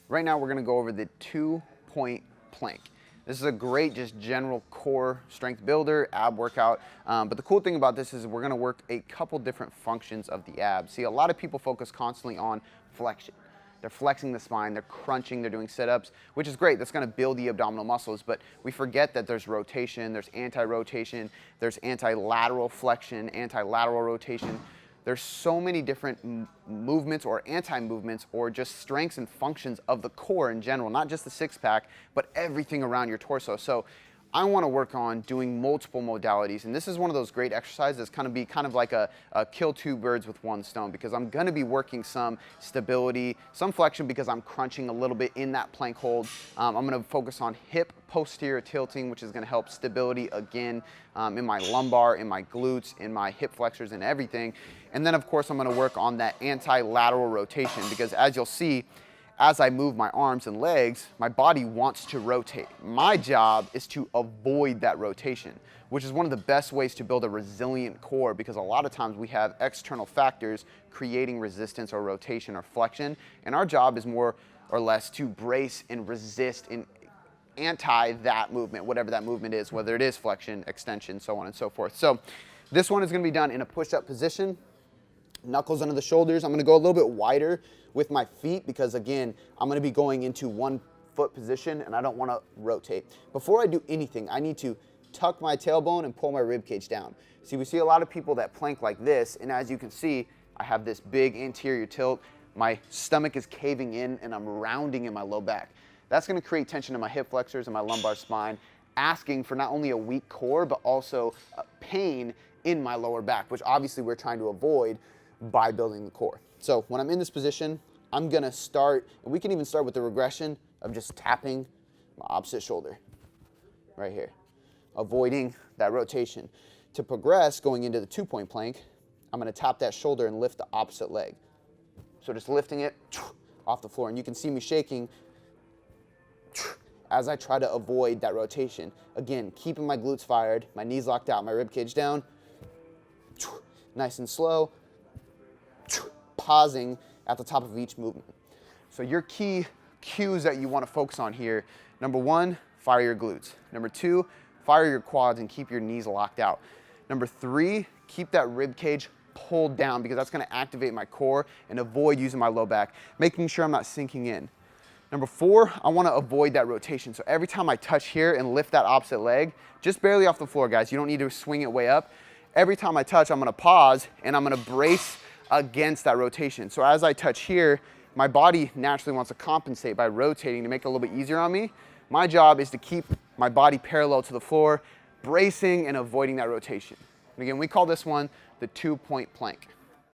Right now we're gonna go over the 2-point plank. This is a great just general core strength builder, ab workout. But the cool thing about this is we're gonna work a couple different functions of the abs. See, a lot of people focus constantly on flexion. They're flexing the spine, they're crunching, they're doing sit-ups, which is great. That's gonna build the abdominal muscles, but we forget that there's rotation, there's anti-rotation, there's anti-lateral flexion, anti-lateral rotation. There's so many different movements or anti-movements or just strengths and functions of the core in general, not just the six-pack, but everything around your torso. So I want to work on doing multiple modalities, and this is one of those great exercises that's kind of like a kill two birds with one stone, because I'm going to be working some stability, some flexion because I'm crunching a little bit in that plank hold. I'm going to focus on hip posterior tilting, which is going to help stability again in my lumbar, in my glutes, in my hip flexors and everything. And then of course I'm going to work on that anti-lateral rotation, because as you'll see, as I move my arms and legs, my body wants to rotate. My job is to avoid that rotation, which is one of the best ways to build a resilient core, because a lot of times we have external factors creating resistance or rotation or flexion, and our job is more or less to brace and resist and anti that movement, whatever that movement is, whether it is flexion, extension, so on and so forth. So this one is going to be done in a push-up position, knuckles under the shoulders. I'm going to go a little bit wider with my feet because, again, I'm going to be going into 1 foot position and I don't want to rotate. Before I do anything, I need to tuck my tailbone and pull my rib cage down. See, we see a lot of people that plank like this, and as you can see, I have this big anterior tilt. My stomach is caving in and I'm rounding in my low back. That's going to create tension in my hip flexors and my lumbar spine, asking for not only a weak core, but also pain in my lower back, which obviously we're trying to avoid by building the core. So when I'm in this position, I'm gonna start, and we can even start with the regression of just tapping my opposite shoulder right here, avoiding that rotation. To progress, going into the 2-point plank, I'm gonna tap that shoulder and lift the opposite leg. So just lifting it off the floor, and you can see me shaking as I try to avoid that rotation. Again, keeping my glutes fired, my knees locked out, my rib cage down, nice and slow, pausing at the top of each movement. So your key cues that you want to focus on here: number 1, fire your glutes. Number 2, fire your quads and keep your knees locked out. Number 3, keep that rib cage pulled down, because that's going to activate my core, and avoid using my low back, making sure I'm not sinking in. Number 4, I want to avoid that rotation. So every time I touch here and lift that opposite leg, just barely off the floor, guys, you don't need to swing it way up. Every time I touch, I'm going to pause and I'm going to brace against that rotation. So as I touch here, my body naturally wants to compensate by rotating to make it a little bit easier on me. My job is to keep my body parallel to the floor, bracing and avoiding that rotation. And again, we call this one the 2-point plank.